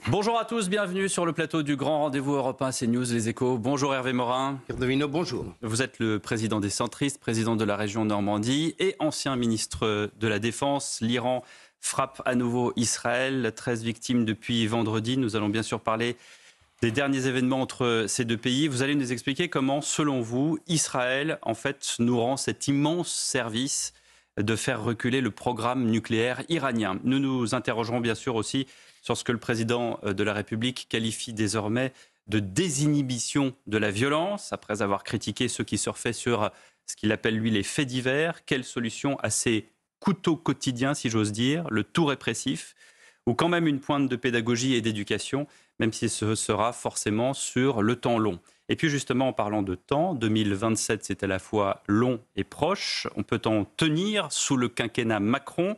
Bonjour à tous, bienvenue sur le plateau du grand rendez-vous européen CNews Les Échos. Bonjour Hervé Morin. Cardovino, bonjour. Vous êtes le président des centristes, président de la région Normandie et ancien ministre de la Défense. L'Iran frappe à nouveau Israël, 13 victimes depuis vendredi. Nous allons bien sûr parler des derniers événements entre ces deux pays. Vous allez nous expliquer comment, selon vous, Israël, en fait, nous rend cet immense service de faire reculer le programme nucléaire iranien. Nous nous interrogerons bien sûr aussi sur ce que le président de la République qualifie désormais de désinhibition de la violence, après avoir critiqué ceux qui surfaient sur ce qu'il appelle, lui, les faits divers. Quelle solution à ces couteaux quotidiens, si j'ose dire, le tout répressif, ou quand même une pointe de pédagogie et d'éducation, même si ce sera forcément sur le temps long. Et puis justement, en parlant de temps, 2027, c'est à la fois long et proche. On peut en tenir sous le quinquennat Macron.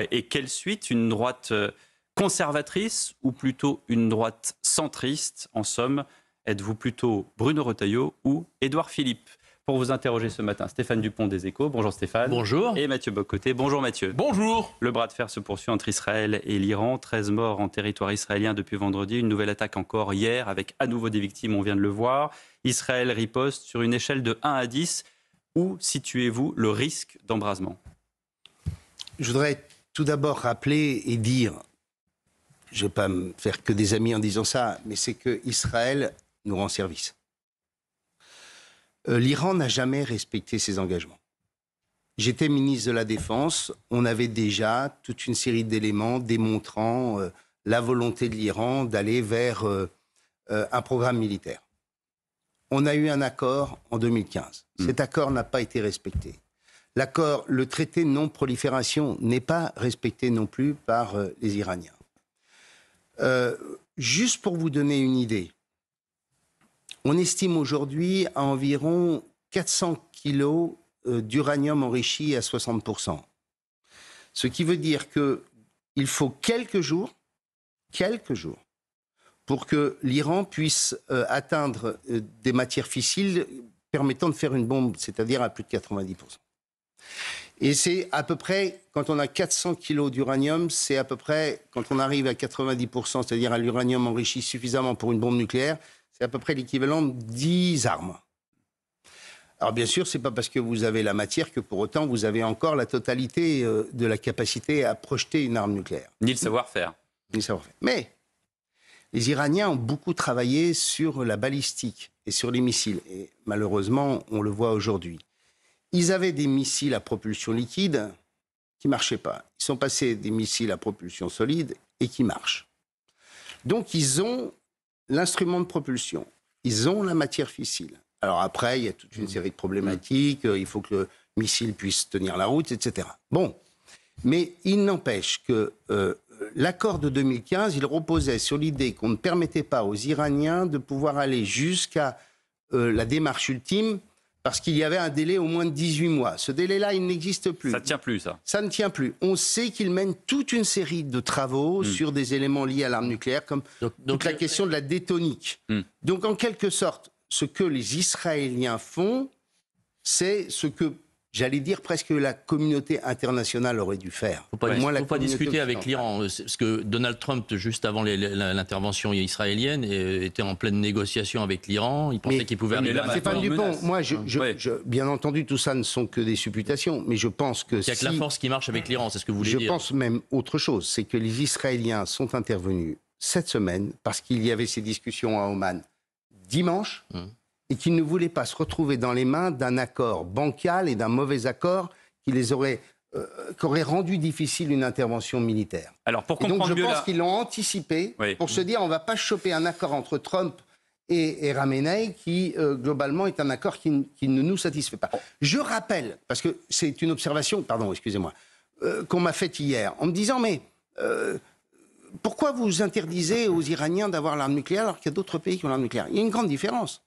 Et quelle suite? Une droite conservatrice ou plutôt une droite centriste? En somme, êtes-vous plutôt Bruno Retailleau ou Édouard Philippe? Pour vous interroger ce matin, Stéphane Dupont des Échos. Bonjour Stéphane. Bonjour. Et Mathieu Bocoté. Bonjour Mathieu. Bonjour. Le bras de fer se poursuit entre Israël et l'Iran. 13 morts en territoire israélien depuis vendredi. Une nouvelle attaque encore hier avec à nouveau des victimes, on vient de le voir. Israël riposte sur une échelle de 1 à 10. Où situez-vous le risque d'embrasement? Je voudrais tout d'abord rappeler et dire, je ne vais pas me faire que des amis en disant ça, mais c'est que Israël nous rend service. L'Iran n'a jamais respecté ses engagements. J'étais ministre de la Défense, on avait déjà toute une série d'éléments démontrant la volonté de l'Iran d'aller vers un programme militaire. On a eu un accord en 2015. Cet accord n'a pas été respecté. L'accord, le traité de non-prolifération n'est pas respecté non plus par les Iraniens. Juste pour vous donner une idée, on estime aujourd'hui à environ 400 kilos d'uranium enrichi à 60%. Ce qui veut dire qu'il faut quelques jours, pour que l'Iran puisse atteindre des matières fissiles permettant de faire une bombe, c'est-à-dire à plus de 90%. Et c'est à peu près, quand on a 400 kilos d'uranium, c'est à peu près, quand on arrive à 90%, c'est-à-dire à l'uranium enrichi suffisamment pour une bombe nucléaire, c'est à peu près l'équivalent de 10 armes. Alors bien sûr, ce n'est pas parce que vous avez la matière que pour autant vous avez encore la totalité de la capacité à projeter une arme nucléaire. Ni le savoir-faire. Ni le savoir-faire. Mais les Iraniens ont beaucoup travaillé sur la balistique et sur les missiles. Et malheureusement, on le voit aujourd'hui. Ils avaient des missiles à propulsion liquide qui ne marchaient pas. Ils sont passés des missiles à propulsion solide et qui marchent. Donc ils ont l'instrument de propulsion, ils ont la matière fissile. Alors après, il y a toute une série de problématiques, il faut que le missile puisse tenir la route, etc. Bon, mais il n'empêche que l'accord de 2015, il reposait sur l'idée qu'on ne permettait pas aux Iraniens de pouvoir aller jusqu'à la démarche ultime parce qu'il y avait un délai au moins de 18 mois. Ce délai-là, il n'existe plus. Ça ne tient plus, ça. Ça ne tient plus. On sait qu'ils mènent toute une série de travaux sur des éléments liés à l'arme nucléaire, comme toute la question de la détonique. Donc, en quelque sorte, ce que les Israéliens font, c'est ce que, j'allais dire, presque la communauté internationale aurait dû faire. Il ne faut pas discuter avec l'Iran. Parce que Donald Trump, juste avant l'intervention israélienne, était en pleine négociation avec l'Iran. Il pensait qu'il pouvait arriver à Stéphane Dupont, moi, bien entendu, tout ça ne sont que des supputations, mais je pense que il n'y a que la force qui marche avec l'Iran, c'est ce que vous voulez dire. Je pense même autre chose, c'est que les Israéliens sont intervenus cette semaine parce qu'il y avait ces discussions à Oman dimanche et qu'ils ne voulaient pas se retrouver dans les mains d'un accord bancal et d'un mauvais accord qui les aurait qu'aurait rendu difficile une intervention militaire. Alors pour comprendre donc je pense qu'ils l'ont anticipé pour se dire on ne va pas choper un accord entre Trump et Khamenei qui globalement est un accord qui ne nous satisfait pas. Je rappelle, parce que c'est une observation, pardon, excusez-moi, qu'on m'a faite hier en me disant mais pourquoi vous interdisez aux Iraniens d'avoir l'arme nucléaire alors qu'il y a d'autres pays qui ont l'arme nucléaire? Il y a une grande différence.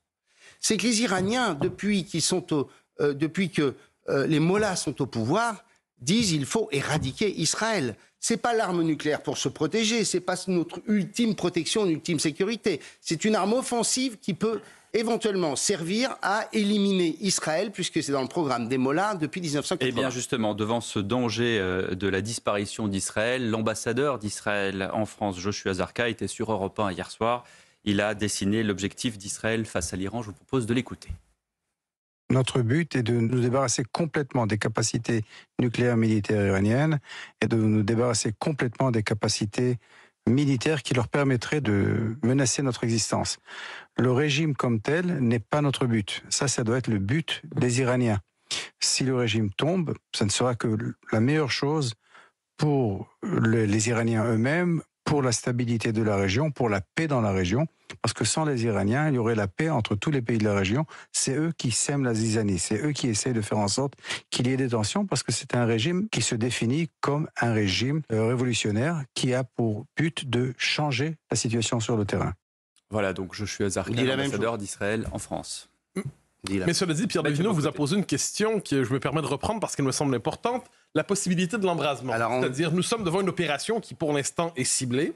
C'est que les Iraniens, depuis que les mollahs sont au pouvoir, disent qu'il faut éradiquer Israël. c'est pas l'arme nucléaire pour se protéger, c'est pas notre ultime protection, une ultime sécurité. C'est une arme offensive qui peut éventuellement servir à éliminer Israël, puisque c'est dans le programme des Mollahs depuis 1980. Eh bien justement, devant ce danger de la disparition d'Israël, l'ambassadeur d'Israël en France, Joshua Zarka, était sur Europe 1 hier soir. Il a dessiné l'objectif d'Israël face à l'Iran. Je vous propose de l'écouter. Notre but est de nous débarrasser complètement des capacités nucléaires militaires iraniennes et de nous débarrasser complètement des capacités militaires qui leur permettraient de menacer notre existence. Le régime comme tel n'est pas notre but. Ça doit être le but des Iraniens. Si le régime tombe, ça ne sera que la meilleure chose pour les Iraniens eux-mêmes, pour la stabilité de la région, pour la paix dans la région, parce que sans les Iraniens, il y aurait la paix entre tous les pays de la région. C'est eux qui sèment la zizanie, c'est eux qui essayent de faire en sorte qu'il y ait des tensions, parce que c'est un régime qui se définit comme un régime révolutionnaire qui a pour but de changer la situation sur le terrain. Voilà, donc Joshua Zarka, l'ambassadeur d'Israël en France. Mais cela dit, Pierre Davineau vous a posé une question que je me permets de reprendre parce qu'elle me semble importante, la possibilité de l'embrasement. C'est-à-dire, nous sommes devant une opération qui, pour l'instant, est ciblée.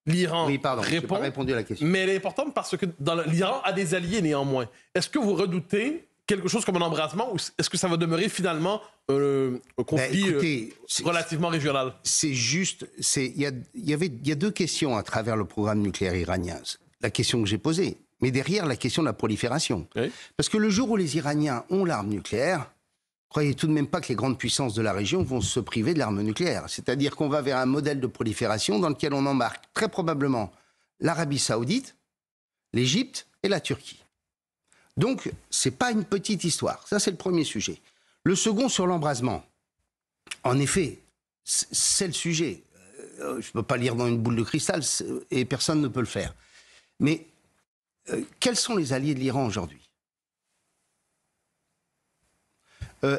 L'Iran répond, pas répondu à la question. Mais elle est importante parce que l'Iran a des alliés néanmoins. Est-ce que vous redoutez quelque chose comme un embrasement ou est-ce que ça va demeurer finalement un conflit relativement régional? C'est juste, il y a deux questions à travers le programme nucléaire iranien. La question que j'ai posée, mais derrière la question de la prolifération. Oui. Parce que le jour où les Iraniens ont l'arme nucléaire, croyez tout de même pas que les grandes puissances de la région vont se priver de l'arme nucléaire. C'est-à-dire qu'on va vers un modèle de prolifération dans lequel on embarque très probablement l'Arabie Saoudite, l'Égypte et la Turquie. Donc, c'est pas une petite histoire. Ça, c'est le premier sujet. Le second, sur l'embrasement. En effet, c'est le sujet. Je peux pas lire dans une boule de cristal et personne ne peut le faire. Mais quels sont les alliés de l'Iran aujourd'hui ?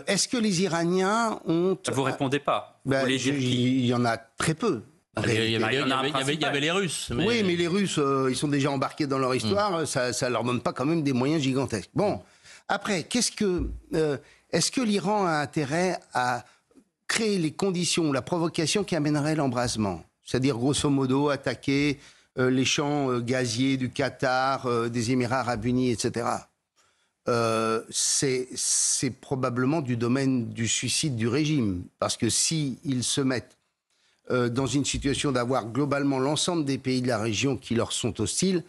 Est-ce que les Iraniens ont... Vous ne répondez pas. Il y en a très peu. Il y avait les Russes. Mais... Oui, mais les Russes, ils sont déjà embarqués dans leur histoire. Ça ne leur donne pas quand même des moyens gigantesques. Bon, après, est-ce que l'Iran a intérêt à créer les conditions, la provocation qui amènerait l'embrasement ? C'est-à-dire, grosso modo, attaquer les champs gaziers du Qatar, des Émirats arabes unis, etc. C'est probablement du domaine du suicide du régime. Parce que s'ils se mettent dans une situation d'avoir globalement l'ensemble des pays de la région qui leur sont hostiles,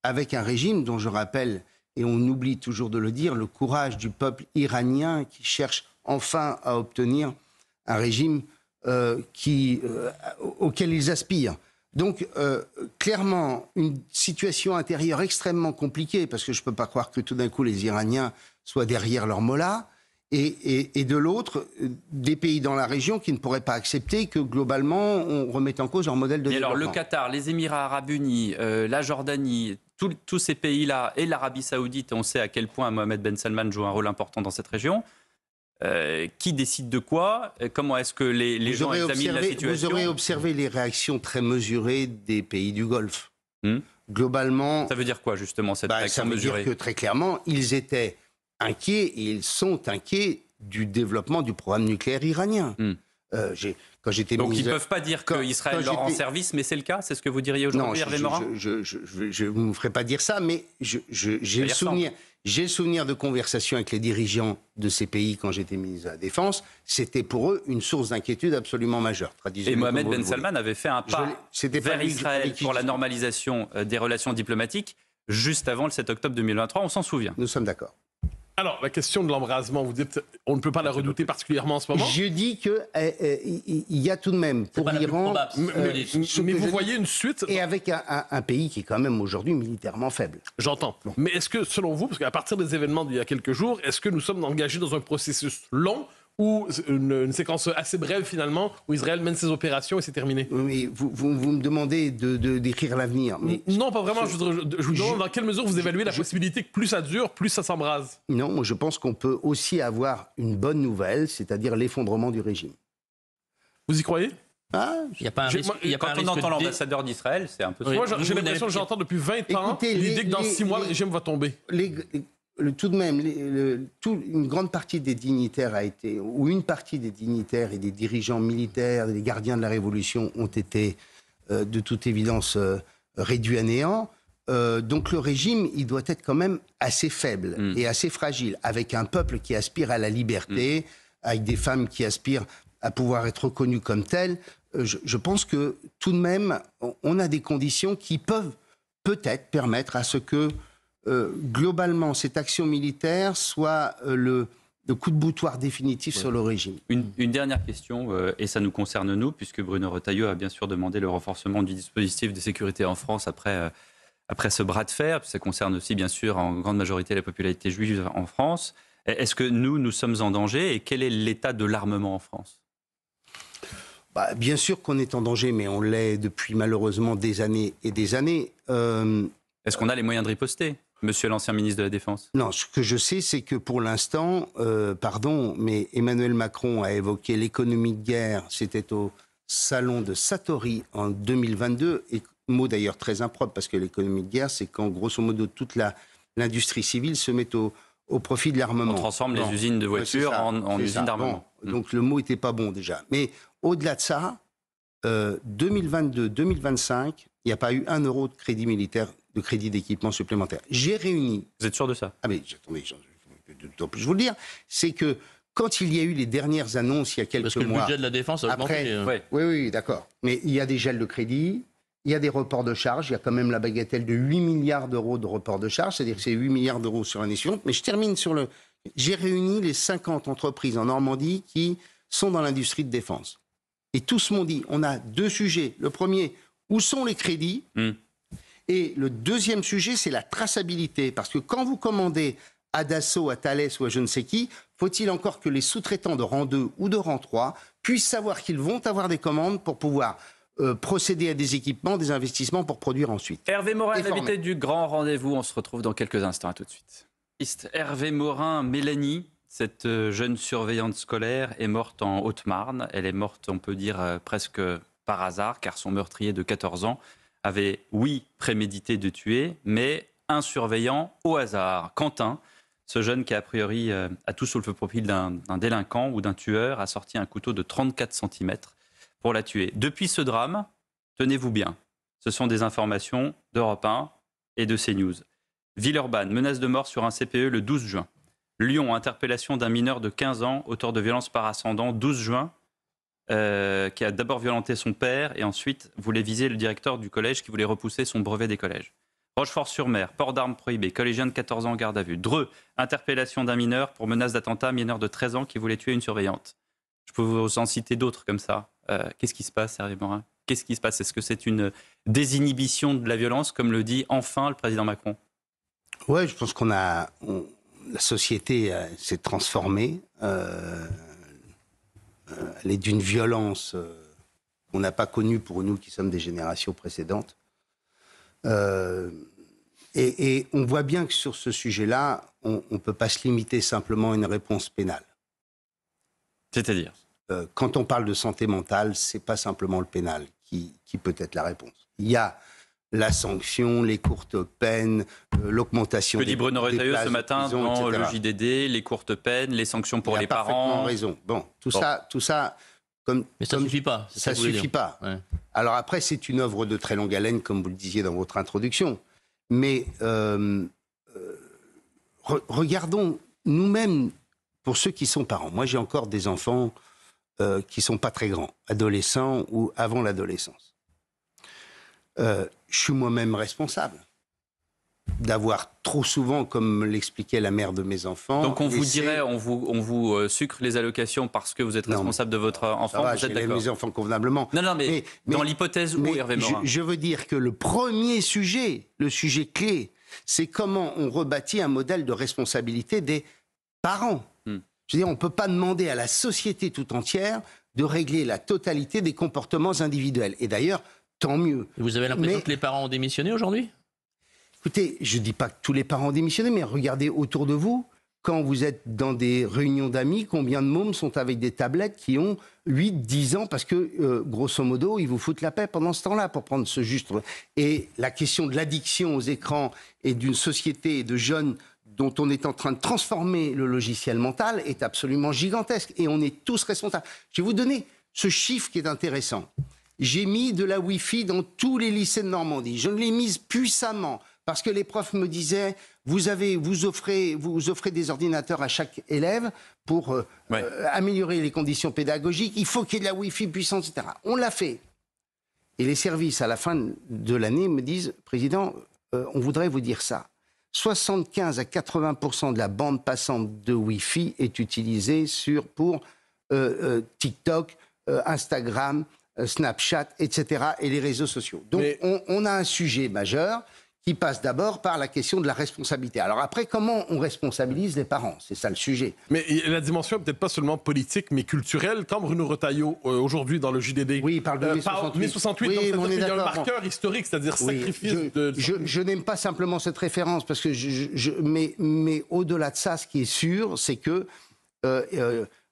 avec un régime dont je rappelle, et on oublie toujours de le dire, le courage du peuple iranien qui cherche enfin à obtenir un régime auquel ils aspirent. Donc, clairement, une situation intérieure extrêmement compliquée, parce que je ne peux pas croire que tout d'un coup les Iraniens soient derrière leurs mollahs, et de l'autre, des pays dans la région qui ne pourraient pas accepter que, globalement, on remette en cause leur modèle de développement. Alors, le Qatar, les Émirats arabes unis, la Jordanie, tous ces pays-là, et l'Arabie saoudite, on sait à quel point Mohamed Ben Salman joue un rôle important dans cette région. Qui décide de quoi ? Comment est-ce que les gens examinent la situation ? Vous aurez observé les réactions très mesurées des pays du Golfe. Globalement... Ça veut dire quoi, justement, cette réaction mesurée ? Ça veut dire que, très clairement, ils étaient inquiets, et ils sont inquiets du développement du programme nucléaire iranien. Quand j'étais Donc ils ne peuvent pas dire qu'Israël leur rend service, mais c'est le cas ? C'est ce que vous diriez aujourd'hui, Hervé Morin ? Je ne vous ferai pas dire ça, mais j'ai le souvenir de conversations avec les dirigeants de ces pays quand j'étais ministre de la Défense. C'était pour eux une source d'inquiétude absolument majeure. Et Mohamed Ben Salman avait fait un pas vers Israël pour la normalisation des relations diplomatiques juste avant le 7 octobre 2023, on s'en souvient. Nous sommes d'accord. Alors, la question de l'embrasement, vous dites on ne peut pas la redouter particulièrement en ce moment. Je dis qu'il y a tout de même pour l'Iran... Mais vous voyez une suite... Et avec un pays qui est quand même aujourd'hui militairement faible. J'entends. Bon. Mais est-ce que, selon vous, parce qu'à partir des événements d'il y a quelques jours, est-ce que nous sommes engagés dans un processus long ou une séquence assez brève finalement, où Israël mène ses opérations et c'est terminé? Oui, vous me demandez d'écrire l'avenir. Mais non, pas vraiment. Je vous demande dans quelle mesure vous évaluez la possibilité que plus ça dure, plus ça s'embrase. Non, moi je pense qu'on peut aussi avoir une bonne nouvelle, c'est-à-dire l'effondrement du régime. Vous y croyez? Il n'y a pas un risque. Quand on entend l'ambassadeur d'Israël, c'est un peu... Moi, j'ai l'impression que j'entends depuis 20 ans l'idée que dans 6 mois, le régime va tomber. tout de même, une grande partie des dignitaires ou une partie des dignitaires et des dirigeants militaires, des gardiens de la Révolution ont été, de toute évidence, réduits à néant. Donc le régime, il doit être quand même assez faible et assez fragile, avec un peuple qui aspire à la liberté, avec des femmes qui aspirent à pouvoir être reconnues comme telles. Je pense que tout de même, on a des conditions qui peuvent peut-être permettre à ce que globalement, cette action militaire soit le coup de boutoir définitif sur le régime. Une dernière question, et ça nous concerne nous, puisque Bruno Retailleau a bien sûr demandé le renforcement du dispositif de sécurité en France après ce bras de fer. Ça concerne aussi bien sûr en grande majorité la popularité juive en France. Est-ce que nous sommes en danger et quel est l'état de l'armement en France ? Bien sûr qu'on est en danger, mais on l'est depuis malheureusement des années et des années. Est-ce qu'on a les moyens de riposter ? Monsieur l'ancien ministre de la Défense. Non, ce que je sais, c'est que pour l'instant, mais Emmanuel Macron a évoqué l'économie de guerre, c'était au salon de Satori en 2022, et mot d'ailleurs très impropre, parce que l'économie de guerre, c'est quand, grosso modo, toute l'industrie civile se met au profit de l'armement. On transforme les usines de voitures en usines d'armement. Donc le mot n'était pas bon déjà. Mais au-delà de ça, 2022-2025, il n'y a pas eu 1 euro de crédit militaire, de crédit d'équipement supplémentaire. J'ai réuni... Vous êtes sûr de ça ? Ah mais attendez, d'autant plus je vous le dire, c'est que quand il y a eu les dernières annonces il y a quelques mois... Parce que le budget de la défense a augmenté. Oui, d'accord. Mais il y a des gels de crédit, il y a des reports de charges, il y a quand même la bagatelle de 8 milliards d'euros de reports de charges, c'est-à-dire que c'est 8 milliards d'euros sur l'année suivante. Mais je termine sur le... J'ai réuni les 50 entreprises en Normandie qui sont dans l'industrie de défense. Et tous m'ont dit, on a 2 sujets. Le premier, où sont les crédits ? Et le deuxième sujet, c'est la traçabilité. Parce que quand vous commandez à Dassault, à Thales ou à je ne sais qui, faut-il encore que les sous-traitants de rang 2 ou de rang 3 puissent savoir qu'ils vont avoir des commandes pour pouvoir procéder à des équipements, des investissements pour produire ensuite. Hervé Morin, l'invité du grand rendez-vous. On se retrouve dans quelques instants. À tout de suite. Hervé Morin, Mélanie, cette jeune surveillante scolaire, est morte en Haute-Marne. Elle est morte, on peut dire, presque par hasard, car son meurtrier de 14 ans avait, oui, prémédité de tuer, mais un surveillant au hasard. Quentin, ce jeune qui a priori a tout sous le profil d'un délinquant ou d'un tueur, a sorti un couteau de 34 cm pour la tuer. Depuis ce drame, tenez-vous bien, ce sont des informations d'Europe 1 et de CNews. Villeurbanne, menace de mort sur un CPE le 12 juin. Lyon, interpellation d'un mineur de 15 ans, auteur de violences par ascendant, 12 juin. Qui a d'abord violenté son père et ensuite voulait viser le directeur du collège qui voulait repousser son brevet des collèges. Rochefort-sur-Mer, port d'armes prohibé, collégien de 14 ans en garde à vue. Dreux, interpellation d'un mineur pour menace d'attentat, mineur de 13 ans qui voulait tuer une surveillante. Je peux vous en citer d'autres comme ça. Qu'est-ce qui se passe, Hervé Morin ? Qu'est-ce qui se passe ? Est-ce que c'est une désinhibition de la violence, comme le dit enfin le président Macron ? Oui, je pense la société s'est transformée. Elle est d'une violence qu'on n'a pas connue pour nous qui sommes des générations précédentes. Et on voit bien que sur ce sujet-là, on ne peut pas se limiter simplement à une réponse pénale. C'est-à-dire quand on parle de santé mentale, ce n'est pas simplement le pénal qui peut être la réponse. Il y a la sanction, les courtes peines, l'augmentation des places. Que dit Bruno Retailleau ce matin dans le JDD, les courtes peines, les sanctions pour les parents. Il a parfaitement raison. Bon, tout ça, mais ça ne suffit pas. Ça ne suffit pas. Ouais. Alors après, c'est une œuvre de très longue haleine, comme vous le disiez dans votre introduction. Mais regardons nous-mêmes, pour ceux qui sont parents. Moi, j'ai encore des enfants qui ne sont pas très grands, adolescents ou avant l'adolescence. Je suis moi-même responsable d'avoir trop souvent, comme l'expliquait la mère de mes enfants... Donc on vous dirait, on vous sucre les allocations parce que vous êtes responsable de votre enfant, vous êtes d'accord ? Mes enfants convenablement. Non, mais dans l'hypothèse où, Hervé Morin ? Je veux dire que le premier sujet, le sujet clé, c'est comment on rebâtit un modèle de responsabilité des parents. Je veux dire, on ne peut pas demander à la société tout entière de régler la totalité des comportements individuels. Et d'ailleurs, tant mieux. Et vous avez l'impression que les parents ont démissionné aujourd'hui ? Écoutez, je ne dis pas que tous les parents ont démissionné, mais regardez autour de vous, quand vous êtes dans des réunions d'amis, combien de mômes sont avec des tablettes qui ont 8, 10 ans, parce que, grosso modo, ils vous foutent la paix pendant ce temps-là, pour prendre ce juste... Et la question de l'addiction aux écrans et d'une société de jeunes dont on est en train de transformer le logiciel mental est absolument gigantesque. Et on est tous responsables. Je vais vous donner ce chiffre qui est intéressant. J'ai mis de la Wi-Fi dans tous les lycées de Normandie. Je l'ai mise puissamment parce que les profs me disaient vous offrez des ordinateurs à chaque élève pour améliorer les conditions pédagogiques. Il faut qu'il y ait de la Wi-Fi puissante, etc. On l'a fait. Et les services, à la fin de l'année, me disent Président, on voudrait vous dire ça. 75 à 80% de la bande passante de Wi-Fi est utilisée pour TikTok, Instagram, Snapchat, etc. et les réseaux sociaux. Donc on a un sujet majeur qui passe d'abord par la question de la responsabilité. Alors après, comment on responsabilise les parents? C'est ça le sujet. Mais la dimension n'est peut-être pas seulement politique, mais culturelle. Quand Bruno Retailleau, aujourd'hui dans le JDD, oui, il parle de mai 68. Oui, donc il y a un marqueur historique, c'est-à-dire sacrifice de... Je n'aime pas simplement cette référence, parce que mais au-delà de ça, ce qui est sûr, c'est que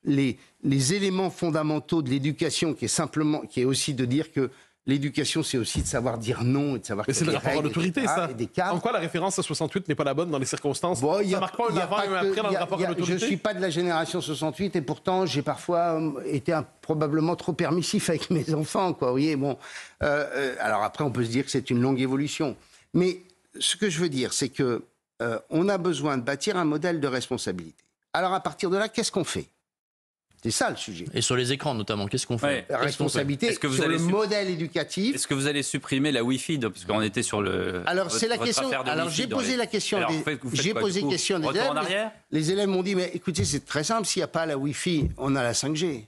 les éléments fondamentaux de l'éducation, qui est aussi de dire que l'éducation, c'est aussi de savoir dire non et de savoir... Mais c'est le rapport à l'autorité, ça. En quoi la référence à 68 n'est pas la bonne dans les circonstances? Ça ne marque pas un avant et un après dans le rapport à l'autorité? Je ne suis pas de la génération 68 et pourtant, j'ai parfois été probablement trop permissif avec mes enfants, quoi. Vous voyez, bon. Alors après, on peut se dire que c'est une longue évolution. Mais ce que je veux dire, c'est que on a besoin de bâtir un modèle de responsabilité. Alors à partir de là, qu'est-ce qu'on fait? C'est ça le sujet. Et sur les écrans notamment, qu'est-ce qu'on fait? La responsabilité sur le modèle éducatif. Est-ce que vous allez supprimer la Wi-Fi? Parce qu'on était sur le... Alors c'est la question. Alors j'ai posé la question. J'ai posé la question des élèves. En arrière. Les élèves m'ont dit mais écoutez, c'est très simple, s'il n'y a pas la Wi-Fi, on a la 5G.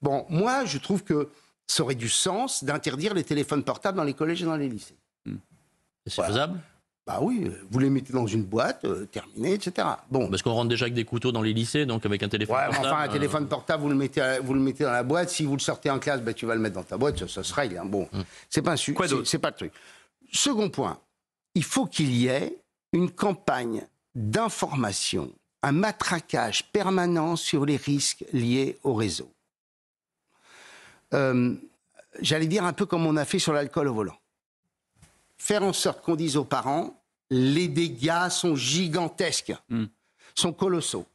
Bon, moi je trouve que ça aurait du sens d'interdire les téléphones portables dans les collèges et dans les lycées. C'est faisable? Bah oui, vous les mettez dans une boîte, terminé, etc. Bon. Parce qu'on rentre déjà avec des couteaux dans les lycées, donc avec un téléphone portable. Enfin, un téléphone portable, vous le mettez dans la boîte. Si vous le sortez en classe, tu vas le mettre dans ta boîte, ça se règle. Hein. Bon, c'est pas c'est pas le truc. Second point, il faut qu'il y ait une campagne d'information, un matraquage permanent sur les risques liés au réseau. J'allais dire un peu comme on a fait sur l'alcool au volant. Faire en sorte qu'on dise aux parents, les dégâts sont gigantesques, sont colossaux.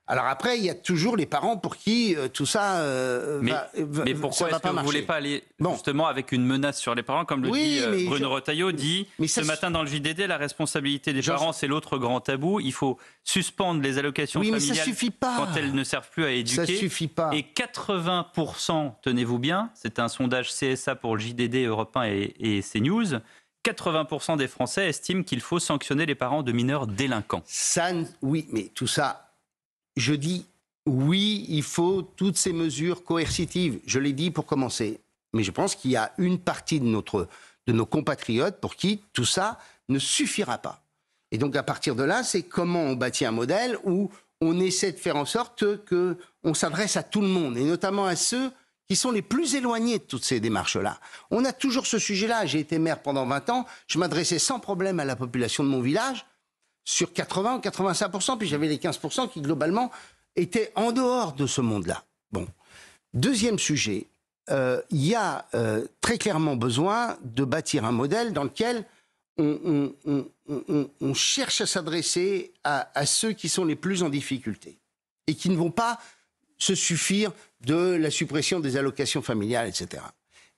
Alors après, il y a toujours les parents pour qui tout ça mais pourquoi est-ce que vous ne voulez pas aller justement avec une menace sur les parents, comme le dit Bruno Retailleau dit ce matin dans le JDD, la responsabilité des parents, c'est l'autre grand tabou. Il faut suspendre les allocations familiales quand elles ne servent plus à éduquer. Ça suffit pas. Et 80%, tenez-vous bien, c'est un sondage CSA pour le JDD, Europe 1 et CNews, 80% des Français estiment qu'il faut sanctionner les parents de mineurs délinquants. Oui, mais tout ça, je dis oui, il faut toutes ces mesures coercitives. Je l'ai dit pour commencer. Mais je pense qu'il y a une partie de nos compatriotes pour qui tout ça ne suffira pas. Et donc à partir de là, c'est comment on bâtit un modèle où on essaie de faire en sorte qu'on s'adresse à tout le monde, et notamment à ceux qui sont les plus éloignés de toutes ces démarches-là. On a toujours ce sujet-là. J'ai été maire pendant 20 ans. Je m'adressais sans problème à la population de mon village, sur 80 ou 85%, puis j'avais les 15% qui, globalement, étaient en dehors de ce monde-là. Bon. Deuxième sujet, il y a très clairement besoin de bâtir un modèle dans lequel on cherche à s'adresser à ceux qui sont les plus en difficulté et qui ne vont pas se suffire de la suppression des allocations familiales, etc.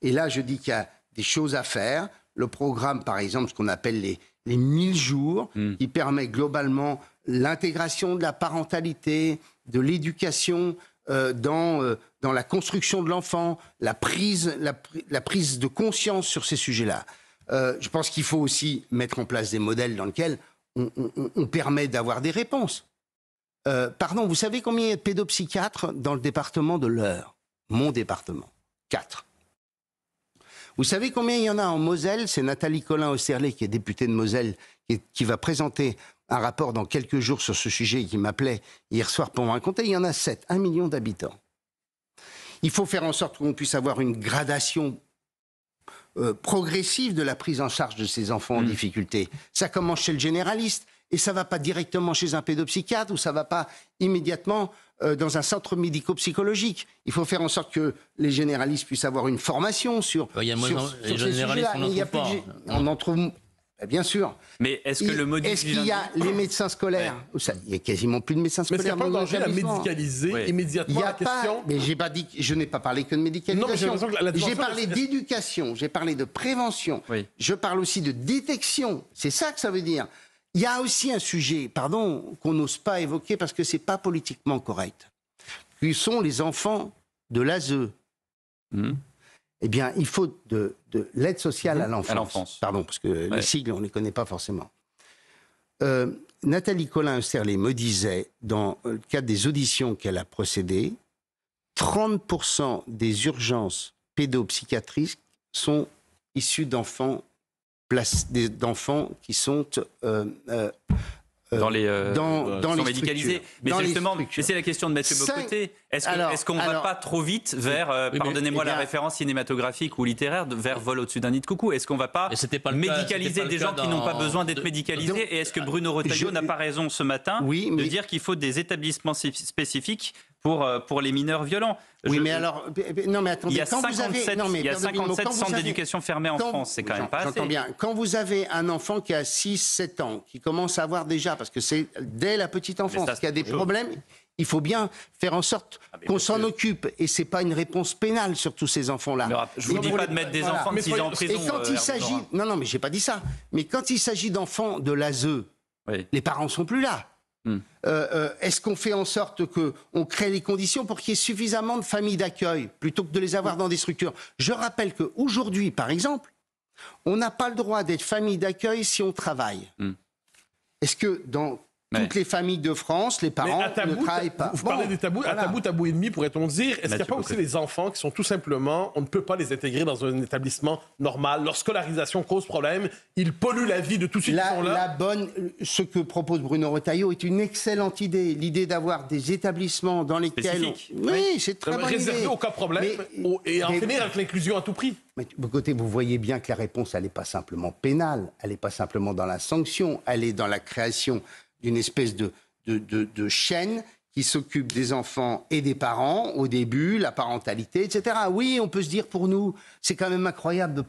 Et là, je dis qu'il y a des choses à faire. Le programme, par exemple, ce qu'on appelle les 1000 jours, qui permet globalement l'intégration de la parentalité, de l'éducation dans la construction de l'enfant, la prise de conscience sur ces sujets-là. Je pense qu'il faut aussi mettre en place des modèles dans lesquels on permet d'avoir des réponses. Pardon, vous savez combien il y a de pédopsychiatres dans le département de l'Eure? Mon département. 4. Vous savez combien il y en a en Moselle? C'est Nathalie Collin-Austerlet, qui est députée de Moselle, qui va présenter un rapport dans quelques jours sur ce sujet, qui m'appelait hier soir pour me raconter. Il y en a 7, 1 million d'habitants. Il faut faire en sorte qu'on puisse avoir une gradation progressive de la prise en charge de ces enfants en difficulté. Ça commence chez le généraliste. Et ça ne va pas directement chez un pédopsychiatre ou ça ne va pas immédiatement dans un centre médico-psychologique. Il faut faire en sorte que les généralistes puissent avoir une formation sur les généralistes, on n'en trouve pas. On en trouve Bien sûr. Mais est-ce que le module... Est-ce qu'il y a les médecins scolaires? Il n'y a quasiment plus de médecins scolaires. Mais est-ce qu'il n'y a pas danger à médicaliser immédiatement la question? Mais je n'ai pas parlé que de médicalisation. J'ai parlé d'éducation, j'ai parlé de prévention. Oui. Je parle aussi de détection. C'est ça que ça veut dire. Il y a aussi un sujet, qu'on n'ose pas évoquer parce que ce n'est pas politiquement correct. Qui sont les enfants de l'ASE. Eh bien, il faut de l'aide sociale à l'enfance. Pardon, parce que les sigles, on ne les connaît pas forcément. Nathalie Colin-Esterlé me disait, dans le cadre des auditions qu'elle a procédées, 30% des urgences pédopsychiatriques sont issues d'enfants qui sont dans les médicalisés. Mais justement, c'est la question de Mathieu Bocoté. Est-ce qu'on ne va pas trop vite vers, pardonnez-moi la référence cinématographique ou littéraire, vers Vol au-dessus d'un nid de coucou? Est-ce qu'on ne va pas médicaliser des gens qui n'ont pas besoin d'être médicalisés? Et est-ce que Bruno Retailleau n'a pas raison ce matin de dire qu'il faut des établissements spécifiques pour les mineurs violents? Mais alors... Non, mais attendez, il y a 57 centres d'éducation fermés en France, c'est quand même pas assez. J'entends bien. Quand vous avez un enfant qui a 6-7 ans, qui commence à avoir déjà, parce que c'est dès la petite enfance qu'il y a des problèmes, il faut bien faire en sorte qu'on s'en occupe. Et ce n'est pas une réponse pénale sur tous ces enfants-là. Je ne vous dis pas de mettre des enfants de 6 ans en prison. Et quand il s'agit... Non, mais je n'ai pas dit ça. Mais quand il s'agit d'enfants de l'ASE, les parents ne sont plus là. Est-ce qu'on fait en sorte qu'on crée les conditions pour qu'il y ait suffisamment de familles d'accueil plutôt que de les avoir dans des structures? Je rappelle qu'aujourd'hui, par exemple, on n'a pas le droit d'être famille d'accueil si on travaille. Est-ce que dans toutes les familles de France, les parents ne travaillent pas? Vous parlez des tabous, à tabou et demi, pourrait-on dire. Est-ce qu'il n'y a pas aussi des enfants qui sont tout simplement, on ne peut pas les intégrer dans un établissement normal? Leur scolarisation cause problème, ils polluent la vie de tous ceux qui sont là. Ce que propose Bruno Retailleau est une excellente idée. L'idée d'avoir des établissements dans lesquels... Oui, c'est très bonne idée. Réserver au cas problème et en finir avec l'inclusion à tout prix. Mais de côté, vous voyez bien que la réponse, elle n'est pas simplement pénale, elle n'est pas simplement dans la sanction, elle est dans la création d'une espèce de chaîne qui s'occupe des enfants et des parents, au début, la parentalité, etc. Oui, on peut se dire pour nous, c'est quand même incroyable de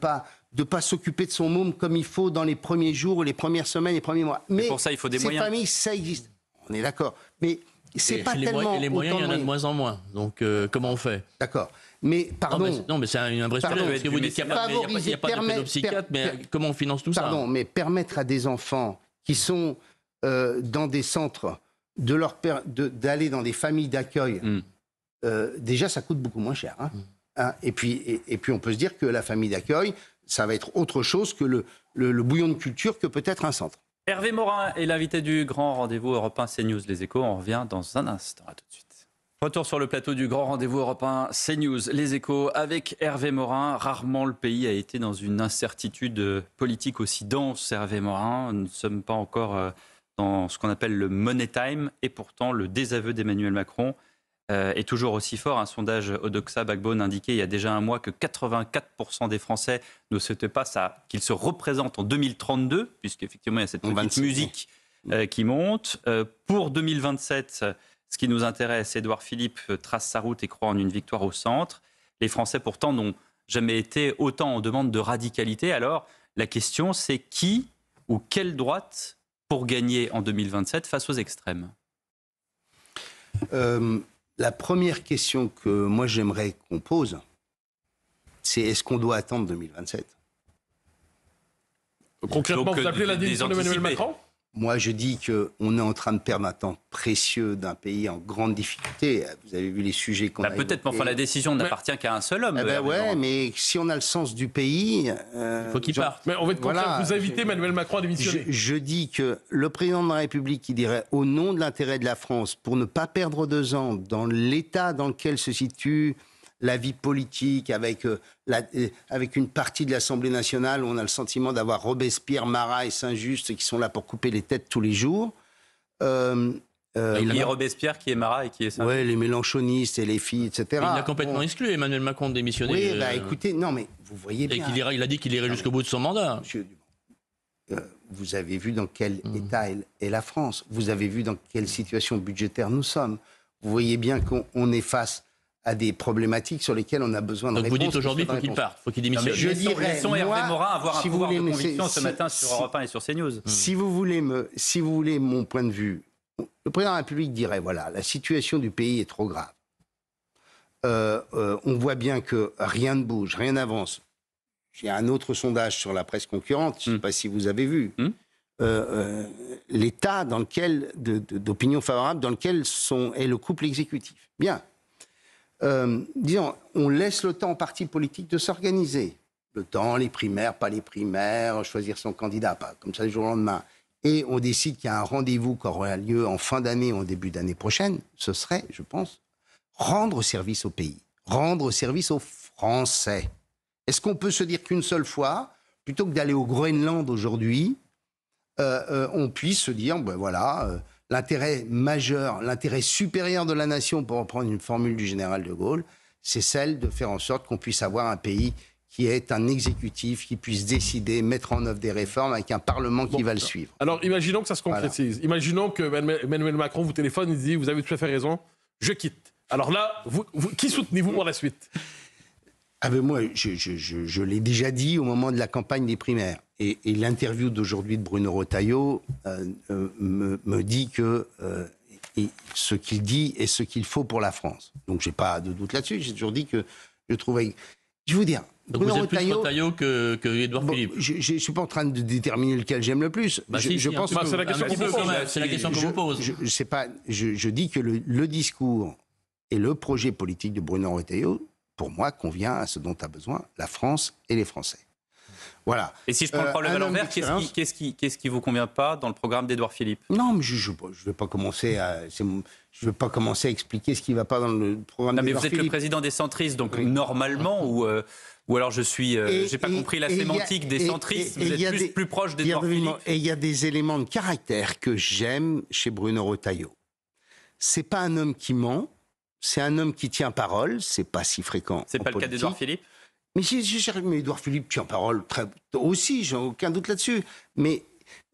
pas s'occuper de son môme comme il faut dans les premiers jours, les premières semaines, les premiers mois. Mais pour ça, il faut des moyens. Ces familles, ça existe. On est d'accord. Mais c'est pas tellement... Les moyens, il y en a de moins en moins. Donc, comment on fait? D'accord. Mais pardon... Non, mais c'est un vrai sujet. Parce que vous dites qu'il n'y a pas de pédopsychiatre, mais comment on finance tout ça? Pardon, mais permettre à des enfants qui sont... dans des centres, d'aller dans des familles d'accueil, déjà ça coûte beaucoup moins cher. Et puis on peut se dire que la famille d'accueil, ça va être autre chose que le bouillon de culture que peut-être un centre. Hervé Morin est l'invité du grand rendez-vous Europe 1 CNews Les Échos. On revient dans un instant. À tout de suite. Retour sur le plateau du grand rendez-vous Europe 1 CNews Les Échos avec Hervé Morin. Rarement le pays a été dans une incertitude politique aussi dense, Hervé Morin. Nous ne sommes pas encore dans ce qu'on appelle le money time, et pourtant le désaveu d'Emmanuel Macron est toujours aussi fort. Un sondage Odoxa Backbone indiquait il y a déjà un mois que 84% des Français ne souhaitaient pas qu'il se représente en 2032, puisqu'effectivement il y a cette petite musique qui monte. Pour 2027, ce qui nous intéresse, Édouard Philippe trace sa route et croit en une victoire au centre. Les Français pourtant n'ont jamais été autant en demande de radicalité. Alors la question, c'est qui ou quelle droite pour gagner en 2027 face aux extrêmes? La première question que moi j'aimerais qu'on pose, c'est est-ce qu'on doit attendre 2027? Concrètement, donc, vous appelez la démission d'Emmanuel Macron? Moi, je dis qu'on est en train de perdre un temps précieux d'un pays en grande difficulté. Vous avez vu les sujets qu'on a peut-être, mais enfin, la décision n'appartient qu'à un seul homme. Mais si on a le sens du pays... il faut qu'il parte. Mais on va être contraint. Vous invitez Emmanuel Macron à démissionner. Je dis que le président de la République qui dirait au nom de l'intérêt de la France, pour ne pas perdre 2 ans dans l'état dans lequel se situe la vie politique, avec une partie de l'Assemblée nationale où on a le sentiment d'avoir Robespierre, Marat et Saint-Just qui sont là pour couper les têtes tous les jours. Il y a Robespierre qui est Marat et qui est Saint-Just. Oui, les mélenchonistes et les filles, etc. Il a complètement exclu Emmanuel Macron de démissionner. Oui, écoutez, non mais vous voyez bien... Et il a dit qu'il irait jusqu'au bout de son mandat. Monsieur Dumont, vous avez vu dans quel état est la France. Vous avez vu dans quelle situation budgétaire nous sommes. Vous voyez bien qu'on est face à des problématiques sur lesquelles on a besoin de réponses. Donc vous dites aujourd'hui qu'il faut qu'il parte, il faut qu'il démissionne. Je dirais, laissons Hervé Morin avoir un pouvoir de conviction ce matin sur Europe 1 et sur CNews. Si vous voulez mon point de vue, le président de la République dirait, voilà, la situation du pays est trop grave. On voit bien que rien ne bouge, rien n'avance. J'ai un autre sondage sur la presse concurrente, je ne sais pas si vous avez vu. L'état dans lequel, d'opinion favorable dans lequel est le couple exécutif. Bien. Disons, on laisse le temps aux partis politiques de s'organiser. Le temps, les primaires, pas les primaires, choisir son candidat, pas comme ça du jour au lendemain. Et on décide qu'il y a un rendez-vous qui aura lieu en fin d'année ou en début d'année prochaine. Ce serait, je pense, rendre service au pays, rendre service aux Français. Est-ce qu'on peut se dire qu'une seule fois, plutôt que d'aller au Groenland aujourd'hui, on puisse se dire, ben voilà, l'intérêt majeur, l'intérêt supérieur de la nation, pour reprendre une formule du général de Gaulle, c'est celle de faire en sorte qu'on puisse avoir un pays qui est un exécutif, qui puisse décider, mettre en œuvre des réformes avec un Parlement qui va le suivre. Alors, imaginons que ça se concrétise. Voilà. Imaginons que Emmanuel Macron vous téléphone et dit « Vous avez tout à fait raison, je quitte ». Alors là, qui soutenez-vous pour la suite? Ah ben moi, je l'ai déjà dit au moment de la campagne des primaires. Et l'interview d'aujourd'hui de Bruno Retailleau me dit que ce qu'il dit est ce qu'il faut pour la France. Donc je n'ai pas de doute là-dessus. J'ai toujours dit que je trouvais... Je vais vous dire... Donc Bruno vous êtes plus Retailleau que Édouard Philippe. Je ne suis pas en train de déterminer lequel j'aime le plus. Je pense que c'est la question qu'on vous pose. C'est la question qu'on vous pose. Je dis que le discours et le projet politique de Bruno Retailleau, pour moi, convient à ce dont a besoin la France et les Français. Voilà. Et si je prends le problème à l'envers, qu'est-ce qui vous convient pas dans le programme d'Édouard Philippe? Non, mais je ne vais pas commencer à expliquer ce qui ne va pas dans le programme d'Édouard Philippe. Mais vous êtes le président des centristes, donc normalement, ou alors j'ai pas compris la sémantique des centristes, vous êtes plus proche d'Édouard Philippe. Et il y a des éléments de caractère que j'aime chez Bruno Retailleau. C'est pas un homme qui ment, c'est un homme qui tient parole, c'est pas si fréquent. C'est pas le cas d'Édouard Philippe? Mais Édouard Philippe tient parole aussi, j'ai aucun doute là-dessus. Mais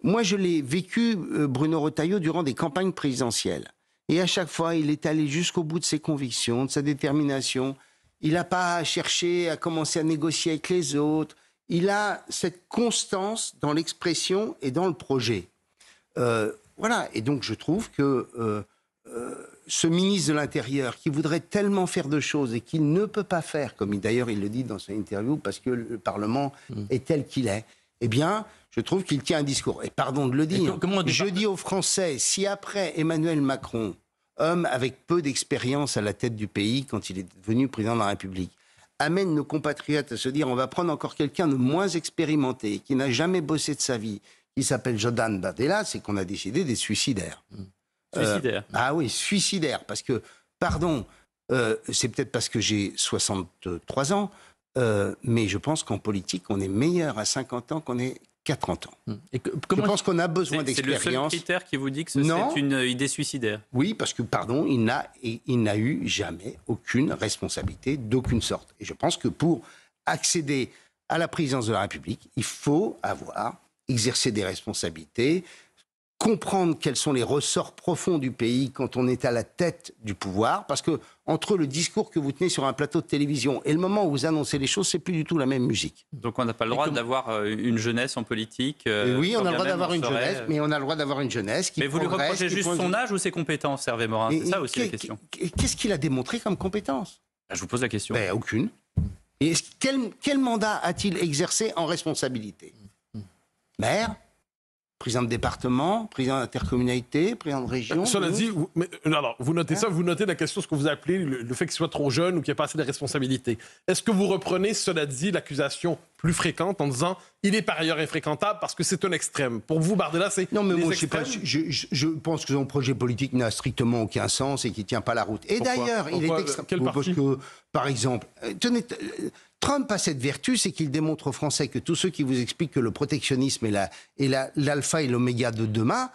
moi, je l'ai vécu, Bruno Retailleau, durant des campagnes présidentielles. Et à chaque fois, il est allé jusqu'au bout de ses convictions, de sa détermination. Il n'a pas cherché à commencer à négocier avec les autres. Il a cette constance dans l'expression et dans le projet. Voilà. Et donc, je trouve que ce ministre de l'Intérieur, qui voudrait tellement faire de choses et qu'il ne peut pas faire, comme d'ailleurs il le dit dans son interview, parce que le Parlement est tel qu'il est, eh bien, je trouve qu'il tient un discours. Et pardon de le dire, je dis aux Français, si après Emmanuel Macron, homme avec peu d'expérience à la tête du pays quand il est devenu président de la République, amène nos compatriotes à se dire on va prendre encore quelqu'un de moins expérimenté, qui n'a jamais bossé de sa vie, qui s'appelle Jordan Bardella, c'est qu'on a décidé d'être suicidaire. Suicidaire. Ah oui, suicidaire, parce que, pardon, c'est peut-être parce que j'ai 63 ans, mais je pense qu'en politique, on est meilleur à 50 ans qu'on est qu'à 30 ans. Je pense qu'on a besoin d'expérience. C'est le seul critère qui vous dit que c'est une idée suicidaire? Oui, parce que, pardon, il n'a eu jamais aucune responsabilité d'aucune sorte. Et je pense que pour accéder à la présidence de la République, il faut avoir exercé des responsabilités, comprendre quels sont les ressorts profonds du pays quand on est à la tête du pouvoir, parce que entre le discours que vous tenez sur un plateau de télévision et le moment où vous annoncez les choses, c'est plus du tout la même musique. Donc on n'a pas le droit d'avoir une jeunesse en politique. Oui, on a le droit d'avoir une jeunesse, mais on a le droit d'avoir une jeunesse qui. Mais vous lui reprochez juste son âge ou ses compétences, Hervé Morin? C'est ça aussi la question. Qu'est-ce qu'il a démontré comme compétence? Je vous pose la question. Aucune. Et quel mandat a-t-il exercé en responsabilité? Maire? Président de département, président d'intercommunalité, président de région. Cela dit, vous notez ça, vous notez la question, ce que vous appelez le fait qu'il soit trop jeune ou qu'il n'y ait pas assez de responsabilités. Est-ce que vous reprenez, cela dit, l'accusation plus fréquente en disant il est par ailleurs infréquentable parce que c'est un extrême? Pour vous, Bardella, c'est. Non, mais moi, je pense que son projet politique n'a strictement aucun sens et qu'il ne tient pas la route. Et d'ailleurs, il est extrêmement. Parce que, par exemple, Trump a cette vertu, c'est qu'il démontre aux Français que tous ceux qui vous expliquent que le protectionnisme est l'alpha et l'oméga de demain,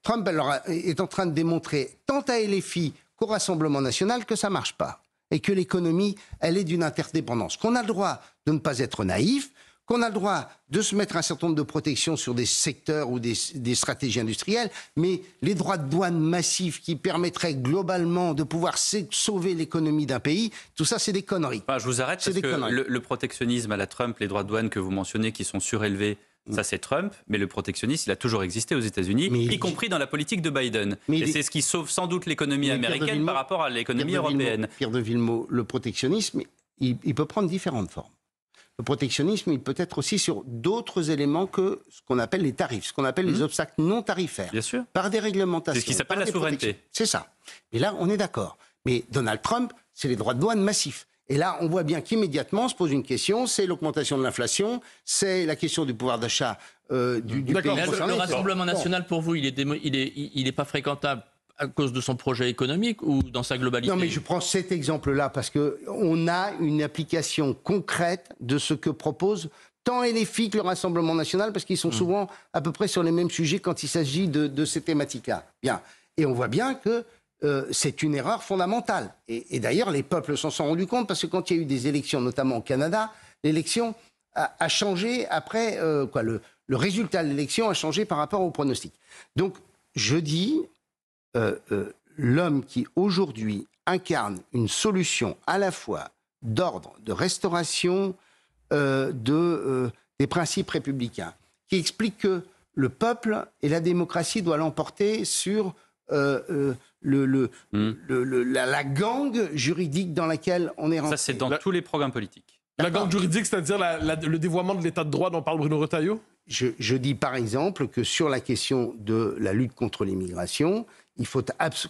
Trump est en train de démontrer tant à LFI qu'au Rassemblement national que ça ne marche pas. Et que l'économie, elle est d'une interdépendance. Qu'on a le droit de ne pas être naïf, qu'on a le droit de se mettre un certain nombre de protections sur des secteurs ou des stratégies industrielles, mais les droits de douane massifs qui permettraient globalement de pouvoir sauver l'économie d'un pays, tout ça, c'est des conneries. Enfin, je vous arrête parce que le protectionnisme à la Trump, les droits de douane que vous mentionnez qui sont surélevés, ça c'est Trump, mais le protectionnisme, il a toujours existé aux États-unis, y compris dans la politique de Biden. Et c'est ce qui sauve sans doute l'économie américaine par rapport à l'économie européenne. Pierre de Villemot, le protectionnisme, il peut prendre différentes formes. Le protectionnisme, il peut être aussi sur d'autres éléments que ce qu'on appelle les tarifs, ce qu'on appelle les obstacles non tarifaires. Bien sûr. Par des réglementations. C'est ce qui s'appelle la souveraineté. C'est ça. Et là, on est d'accord. Mais Donald Trump, c'est les droits de douane massifs. Et là, on voit bien qu'immédiatement se pose une question, c'est l'augmentation de l'inflation, c'est la question du pouvoir d'achat du pays. Le Rassemblement national, pour vous, il est pas fréquentable à cause de son projet économique ou dans sa globalité? Non, mais je prends cet exemple-là parce qu'on a une application concrète de ce que propose tant LFI que le Rassemblement national, parce qu'ils sont souvent à peu près sur les mêmes sujets quand il s'agit de ces thématiques-là. Bien. Et on voit bien que c'est une erreur fondamentale. Et d'ailleurs, les peuples s'en sont rendus compte, parce que quand il y a eu des élections, notamment au Canada, l'élection a changé après... le résultat de l'élection a changé par rapport au pronostic. Donc, je dis... l'homme qui aujourd'hui incarne une solution à la fois d'ordre, de restauration des principes républicains, qui explique que le peuple et la démocratie doivent l'emporter sur la gangue juridique dans laquelle on est rentré. Ça, c'est dans tous les programmes politiques. La gangue juridique, c'est-à-dire le dévoiement de l'état de droit dont parle Bruno Retailleau? Je dis par exemple que sur la question de la lutte contre l'immigration,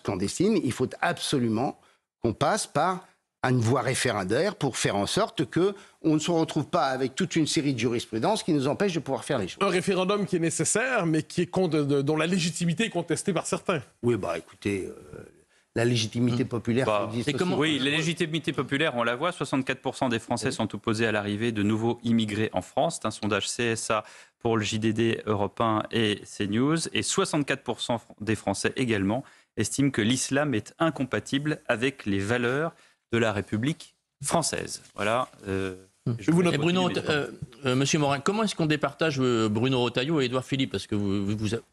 clandestine, il faut absolument qu'on passe par une voie référendaire pour faire en sorte qu'on ne se retrouve pas avec toute une série de jurisprudences qui nous empêchent de pouvoir faire les choses. Un référendum qui est nécessaire, mais qui est dont la légitimité est contestée par certains. Oui, écoutez... la légitimité populaire qui existe aussi. Oui, la légitimité populaire, on la voit. 64% des Français sont opposés à l'arrivée de nouveaux immigrés en France. C'est un sondage CSA pour le JDD Europe 1 et CNews. Et 64% des Français également estiment que l'islam est incompatible avec les valeurs de la République française. Voilà. Et Bruno, Monsieur Morin, comment est-ce qu'on départage Bruno Retailleau et Édouard Philippe? Parce que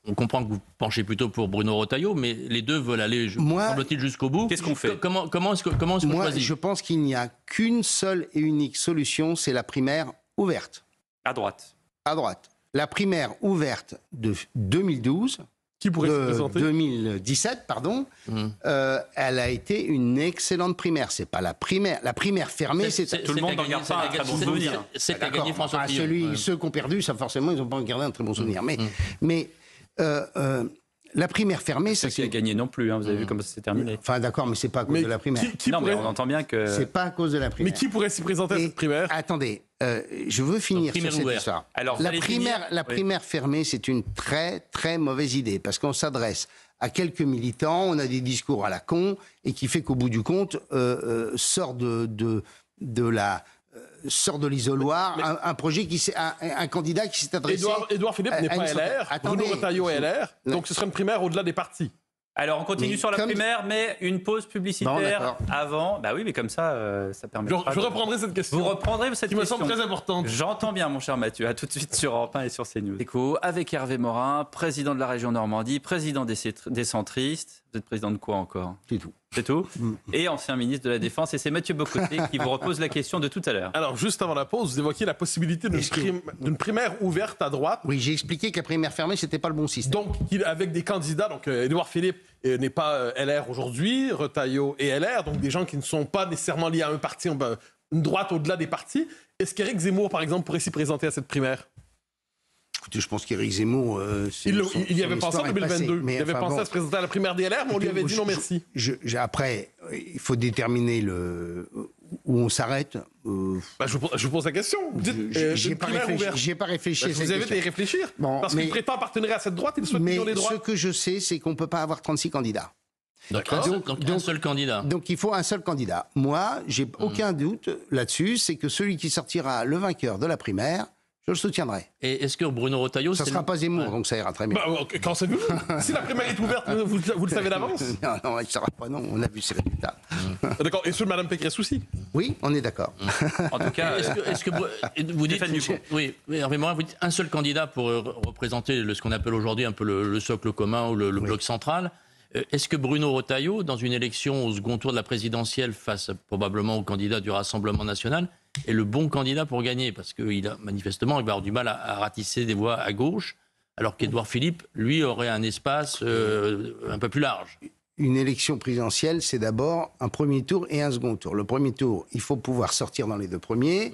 on comprend que vous penchez plutôt pour Bruno Retailleau, mais les deux veulent aller, semble-t-il, jusqu'au bout. Qu'est-ce qu'on fait? Comment est-ce qu'on choisit? Moi, je pense qu'il n'y a qu'une seule et unique solution, c'est la primaire ouverte. À droite. À droite. La primaire ouverte de 2012... Qui pourrait se présenter? 2017, pardon. Elle a été une excellente primaire. C'est pas la primaire. La primaire fermée, c'est tout le monde n'en garde pas un très bon souvenir. C'est qu'a gagné François Fillon. Ceux qui ont perdu, ça forcément, ils n'ont pas gardé un très bon souvenir. Mais la primaire fermée, ça qui a gagné non plus. Vous avez vu comment ça s'est terminé. Enfin, d'accord, mais c'est pas à cause de la primaire. Mais on entend bien que c'est pas à cause de la primaire. Mais qui pourrait s'y présenter à cette primaire? Attendez, je veux finir sur cette histoire. Alors, la primaire fermée, c'est une très très mauvaise idée parce qu'on s'adresse à quelques militants, on a des discours à la con et qui fait qu'au bout du compte sort de l'isoloir un projet un candidat qui s'est adressé. Édouard Philippe n'est pas LR. Bruno Retailleau est LR. Donc ce serait une primaire au-delà des partis. Alors, on continue sur la primaire, mais une pause publicitaire avant. Bah oui, mais comme ça, ça permet. Je reprendrai cette question. Vous reprendrez cette question. Qui me semble très importante. J'entends bien, mon cher Mathieu. À tout de suite sur Europe 1 et sur CNews. Écho avec Hervé Morin, président de la région Normandie, président des centristes. Vous êtes président de quoi encore? C'est tout. C'est tout. Et ancien ministre de la Défense. Et c'est Mathieu Bocoté qui vous repose la question de tout à l'heure. Alors, juste avant la pause, vous évoquiez la possibilité d'une primaire ouverte à droite. Oui, j'ai expliqué que la primaire fermée, c'était pas le bon système. Donc, avec des candidats, donc Édouard Philippe n'est pas LR aujourd'hui, Retailleau est LR, donc des gens qui ne sont pas nécessairement liés à un parti, une droite au-delà des partis. Est-ce qu'Éric Zemmour, par exemple, pourrait s'y présenter à cette primaire? Écoutez, je pense qu'Éric Zemmour... il y avait pensé en 2022. Il avait pensé à se présenter à la primaire des LR, mais on lui avait dit non merci. Après, il faut déterminer où on s'arrête. Je vous pose la question. J'y ai pas réfléchi. Vous avez à réfléchir. Parce qu'il prétend appartenir à cette droite, il souhaite l'union des droites. Mais ce que je sais, c'est qu'on ne peut pas avoir 36 candidats. D'accord. Donc un seul candidat. Donc il faut un seul candidat. Moi, j'ai aucun doute là-dessus, c'est que celui qui sortira le vainqueur de la primaire Je le soutiendrai. Et est-ce que Bruno Retailleau... Ça ne sera pas Zemmour, donc ça ira très bien. Quand savez-vous? Si la primaire est ouverte, vous le savez d'avance? Non, elle ne sera pas, non. On a vu ses résultats. D'accord. Et sur Mme Pécresse aussi? Oui, on est d'accord. En tout cas... Est-ce que vous dites... Oui, Hervé Morin, vous dites un seul candidat pour représenter ce qu'on appelle aujourd'hui un peu le socle commun ou le bloc central. Est-ce que Bruno Retailleau, dans une élection au second tour de la présidentielle face probablement au candidat du Rassemblement national, est le bon candidat pour gagner? Parce qu'il a manifestement il va avoir du mal à ratisser des voix à gauche, alors qu'Édouard Philippe, lui, aurait un espace un peu plus large. Une élection présidentielle, c'est d'abord un premier tour et un second tour. Le premier tour, il faut pouvoir sortir dans les deux premiers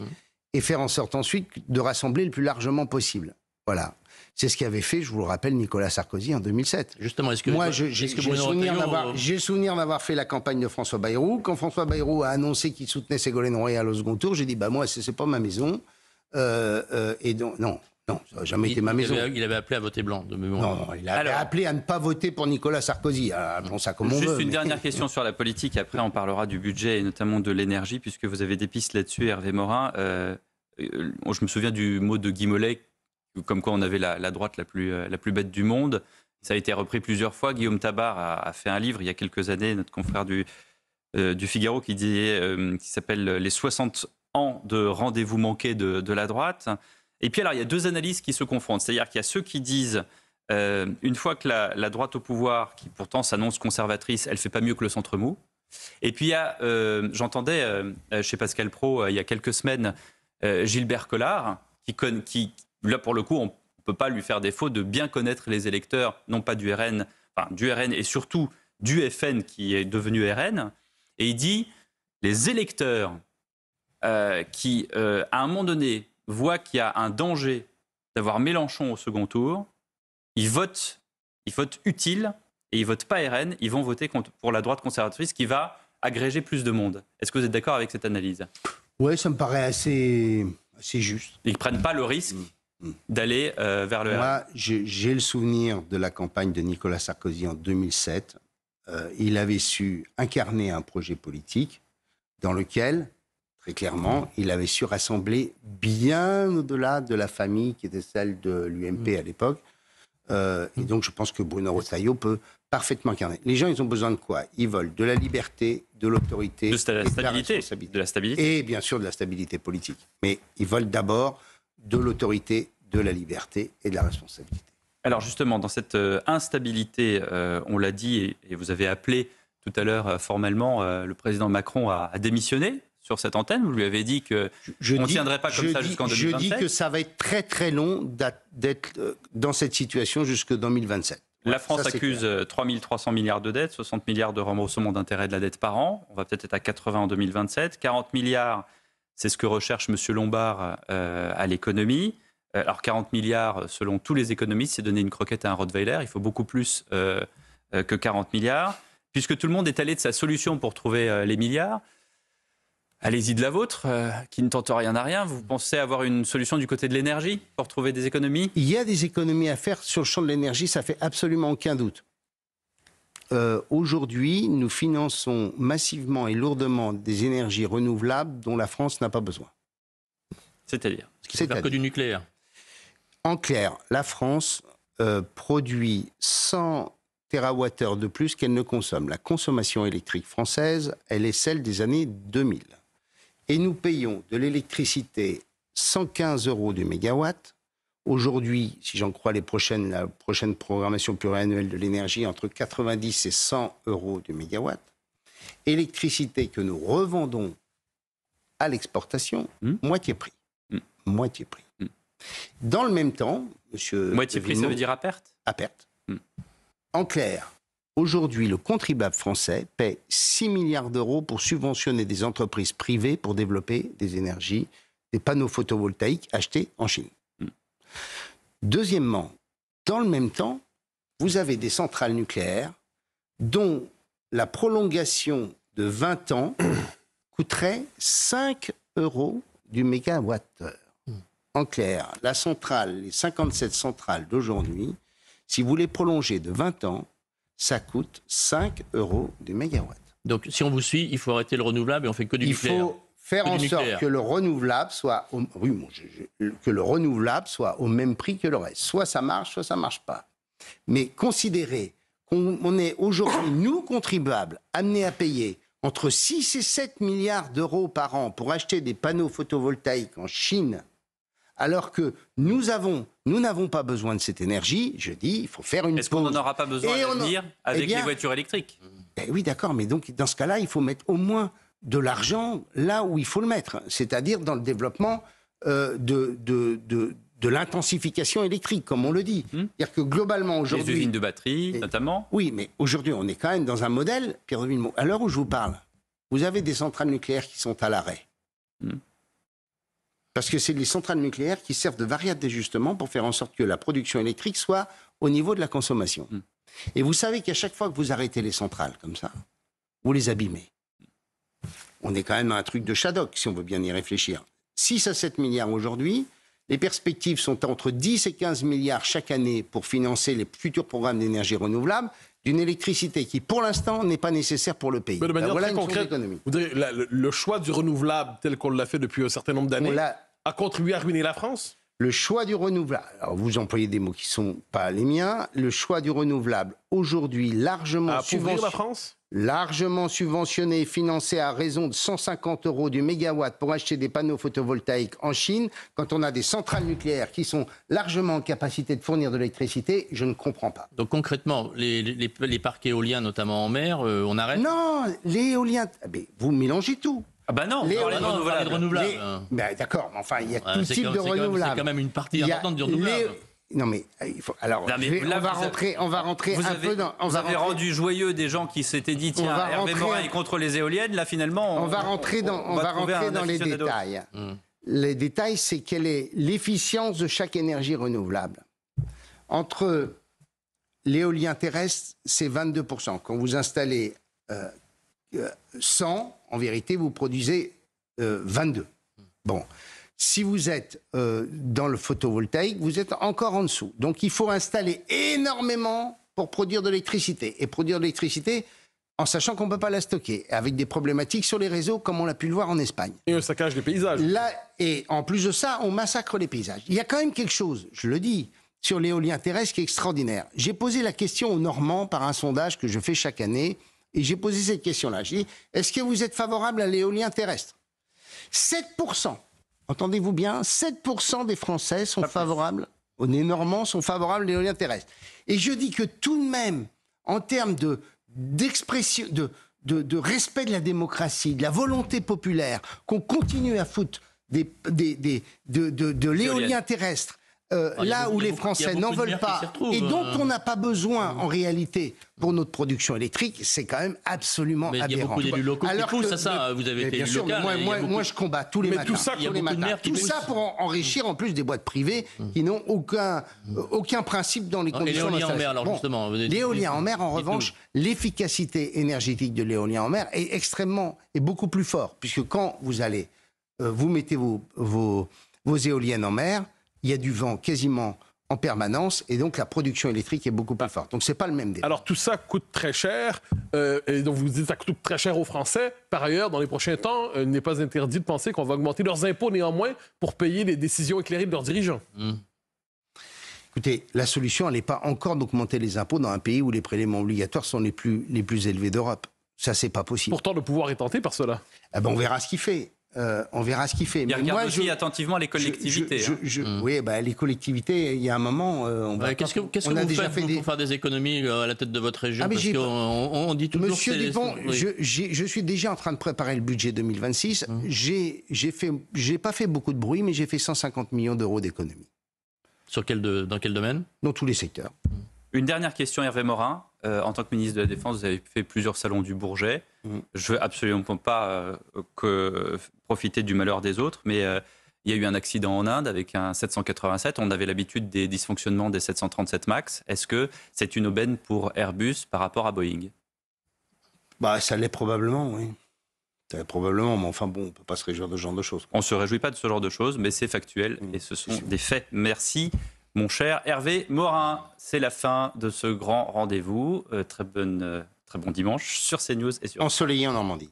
et faire en sorte ensuite de rassembler le plus largement possible. Voilà. C'est ce qu'avait fait, je vous le rappelle, Nicolas Sarkozy en 2007. Justement, est-ce que... Moi, j'ai le souvenir d'avoir fait la campagne de François Bayrou. Quand François Bayrou a annoncé qu'il soutenait Ségolène Royal au second tour, j'ai dit, moi, c'est pas ma maison. Et donc, non, ça n'a jamais été ma maison. Il avait appelé à voter blanc, de mémoire. Non, il avait appelé à ne pas voter pour Nicolas Sarkozy. Appelons ça comme on veut. Juste une dernière question sur la politique, après on parlera du budget et notamment de l'énergie, puisque vous avez des pistes là-dessus, Hervé Morin. Je me souviens du mot de Guy Mollet, comme quoi on avait la droite la plus bête du monde. Ça a été repris plusieurs fois. Guillaume Tabar a fait un livre il y a quelques années, notre confrère du Figaro, qui s'appelle « Les 60 ans de rendez-vous manqués de la droite ». Et puis alors, il y a deux analyses qui se confrontent. C'est-à-dire qu'il y a ceux qui disent, une fois que la droite au pouvoir, qui pourtant s'annonce conservatrice, elle ne fait pas mieux que le centre mou. Et puis il y a, j'entendais chez Pascal Praud, il y a quelques semaines, Gilbert Collard, qui là, pour le coup, on ne peut pas lui faire défaut de bien connaître les électeurs, non pas du RN et surtout du FN qui est devenu RN. Et il dit, les électeurs qui, à un moment donné, voient qu'il y a un danger d'avoir Mélenchon au second tour, ils votent utile et ils votent pas RN, ils vont voter pour la droite conservatrice qui va agréger plus de monde. Est-ce que vous êtes d'accord avec cette analyse? Oui, ça me paraît assez juste. Ils ne prennent pas le risque d'aller vers le RN. Moi, j'ai le souvenir de la campagne de Nicolas Sarkozy en 2007. Il avait su incarner un projet politique dans lequel, très clairement, il avait su rassembler bien au-delà de la famille qui était celle de l'UMP à l'époque. Et donc, je pense que Bruno Retailleau peut parfaitement incarner. Les gens, ils ont besoin de quoi? Ils veulent de la liberté, de l'autorité, de la stabilité. Et bien sûr de la stabilité politique. Mais ils veulent d'abord de l'autorité, de la liberté et de la responsabilité. Alors justement, dans cette instabilité, on l'a dit, et vous avez appelé tout à l'heure formellement le président Macron à démissionner sur cette antenne. Vous lui avez dit qu'on ne tiendrait pas comme ça jusqu'en 2027. Je dis que ça va être très très long d'être dans cette situation jusqu'en 2027. La France accuse 3 300 milliards de dettes, 60 milliards de remboursement d'intérêts de la dette par an. On va peut-être être à 80 en 2027. 40 milliards, c'est ce que recherche M. Lombard à l'économie. Alors 40 milliards, selon tous les économistes, c'est donner une croquette à un Rottweiler. Il faut beaucoup plus que 40 milliards. Puisque tout le monde est allé de sa solution pour trouver les milliards, allez-y de la vôtre, qui ne tente rien à rien. Vous pensez avoir une solution du côté de l'énergie pour trouver des économies? Il y a des économies à faire sur le champ de l'énergie, ça fait absolument aucun doute. Aujourd'hui, nous finançons massivement et lourdement des énergies renouvelables dont la France n'a pas besoin. C'est-à-dire? Ce qui ne fait que du nucléaire. En clair, la France produit 100 TWh de plus qu'elle ne consomme. La consommation électrique française, elle est celle des années 2000. Et nous payons de l'électricité 115 € du mégawatt. Aujourd'hui, si j'en crois la prochaine programmation pluriannuelle de l'énergie, entre 90 et 100 € du mégawatt. Électricité que nous revendons à l'exportation, moitié prix. Moitié prix. Dans le même temps, monsieur... Moitié prix, ça veut dire à perte? À perte. En clair, aujourd'hui, le contribuable français paie 6 milliards d'euros pour subventionner des entreprises privées pour développer des énergies, des panneaux photovoltaïques achetés en Chine. Deuxièmement, dans le même temps, vous avez des centrales nucléaires dont la prolongation de 20 ans coûterait 5 € du mégawattheure. En clair, la centrale, les 57 centrales d'aujourd'hui, si vous les prolongez de 20 ans, ça coûte 5 € du mégawatt. Donc, si on vous suit, il faut arrêter le renouvelable et on fait que du nucléaire. Il faut faire en sorte que le renouvelable soit au même prix que le reste. Soit ça marche pas. Mais considérer qu'on est aujourd'hui, nous, contribuables, amenés à payer entre 6 et 7 milliards d'euros par an pour acheter des panneaux photovoltaïques en Chine, alors que nous n'avons pas besoin de cette énergie, je dis, il faut faire une pause. Est-ce qu'on n'en aura pas besoin à l'avenir avec les voitures électriques ? Oui, d'accord, mais donc dans ce cas-là, il faut mettre au moins de l'argent là où il faut le mettre, c'est-à-dire dans le développement de l'intensification électrique, comme on le dit. C'est-à-dire que globalement, aujourd'hui... Les usines de batterie, notamment. Oui, mais aujourd'hui, on est quand même dans un modèle, Pierre de Villemot, à l'heure où je vous parle, vous avez des centrales nucléaires qui sont à l'arrêt. Parce que c'est les centrales nucléaires qui servent de variable d'ajustement pour faire en sorte que la production électrique soit au niveau de la consommation. Et vous savez qu'à chaque fois que vous arrêtez les centrales comme ça, vous les abîmez. On est quand même à un truc de Shadok, si on veut bien y réfléchir. 6 à 7 milliards aujourd'hui. Les perspectives sont entre 10 et 15 milliards chaque année pour financer les futurs programmes d'énergie renouvelable d'une électricité qui, pour l'instant, n'est pas nécessaire pour le pays. Mais de manière très concrète, vous direz, le choix du renouvelable tel qu'on l'a fait depuis un certain nombre d'années a contribué à ruiner la France ? Le choix du renouvelable, alors vous employez des mots qui ne sont pas les miens, le choix du renouvelable, aujourd'hui, largement subventionné et financé à raison de 150 € du mégawatt pour acheter des panneaux photovoltaïques en Chine, quand on a des centrales nucléaires qui sont largement en capacité de fournir de l'électricité, je ne comprends pas. Donc concrètement, les parcs éoliens, notamment en mer, on arrête ? Non, les éoliens, vous mélangez tout. Ah bah non, les renouvelables. D'accord, mais enfin, il y a tout type de renouvelables. C'est quand même une partie importante du renouvelable. Non mais il faut. Alors, on va rentrer un peu dans. Vous avez rendu joyeux des gens qui s'étaient dit tiens, Hervé Morin est contre les éoliennes. Là, finalement, on va rentrer dans les détails. Les détails, c'est quelle est l'efficience de chaque énergie renouvelable. Entre l'éolien terrestre, c'est 22%. Quand vous installez 100, en vérité, vous produisez 22. Bon. Si vous êtes dans le photovoltaïque, vous êtes encore en dessous. Donc, il faut installer énormément pour produire de l'électricité. Et produire de l'électricité en sachant qu'on ne peut pas la stocker, avec des problématiques sur les réseaux, comme on l'a pu le voir en Espagne. Et un saccage des paysages. Là, et en plus de ça, on massacre les paysages. Il y a quand même quelque chose, je le dis, sur l'éolien terrestre qui est extraordinaire. J'ai posé la question aux Normands par un sondage que je fais chaque année, et j'ai posé cette question-là. J'ai dit, est-ce que vous êtes favorable à l'éolien terrestre ? 7%. Entendez-vous bien, 7% des Français sont favorables, les Normands sont favorables à l'éolien terrestre. Et je dis que tout de même, en termes d'expression, de respect de la démocratie, de la volonté populaire, qu'on continue à foutre de l'éolien terrestre, là où les Français n'en veulent pas et dont on n'a pas besoin en réalité pour notre production électrique, c'est quand même absolument aberrant. Il y a beaucoup d'élus locaux qui poussent à ça, vous avez été élu local. Moi, je combats tous les matins. Tout ça pour enrichir en plus des boîtes privées qui n'ont aucun principe dans les conditions d'éolien en mer, alors justement. L'éolien en mer, en revanche, l'efficacité énergétique de l'éolien en mer est beaucoup plus fort, puisque quand vous mettez vos éoliennes en mer, il y a du vent quasiment en permanence et donc la production électrique est beaucoup plus forte. Donc c'est pas le même débat. Alors tout ça coûte très cher et donc vous dites que ça coûte très cher aux Français. Par ailleurs, dans les prochains temps, il n'est pas interdit de penser qu'on va augmenter leurs impôts néanmoins pour payer les décisions éclairées de leurs dirigeants. Écoutez, la solution, elle n'est pas encore d'augmenter les impôts dans un pays où les prélèvements obligatoires sont les plus élevés d'Europe. Ça, c'est pas possible. Pourtant, le pouvoir est tenté par cela. On verra ce qu'il fait. On verra ce qu'il fait. Mais regarde aussi attentivement les collectivités. Oui, les collectivités, il y a un moment... Qu'est-ce que vous faites pour faire des économies à la tête de votre région? Parce qu'on dit toujours... Monsieur Dupont, je suis déjà en train de préparer le budget 2026. J'ai pas fait beaucoup de bruit, mais j'ai fait 150 millions d'euros d'économies. Dans quel domaine? Dans tous les secteurs. Une dernière question, Hervé Morin. En tant que ministre de la Défense, vous avez fait plusieurs salons du Bourget. Je ne veux absolument pas profiter du malheur des autres, mais il y a eu un accident en Inde avec un 787. On avait l'habitude des dysfonctionnements des 737 MAX. Est-ce que c'est une aubaine pour Airbus par rapport à Boeing? Ça l'est probablement, oui. Ça l'est probablement, mais enfin bon, on ne peut pas se réjouir de ce genre de choses. On ne se réjouit pas de ce genre de choses, mais c'est factuel et ce sont des faits. Merci. Mon cher Hervé Morin, c'est la fin de ce grand rendez-vous. Très bon dimanche sur CNews et sur... Ensoleillé en Normandie.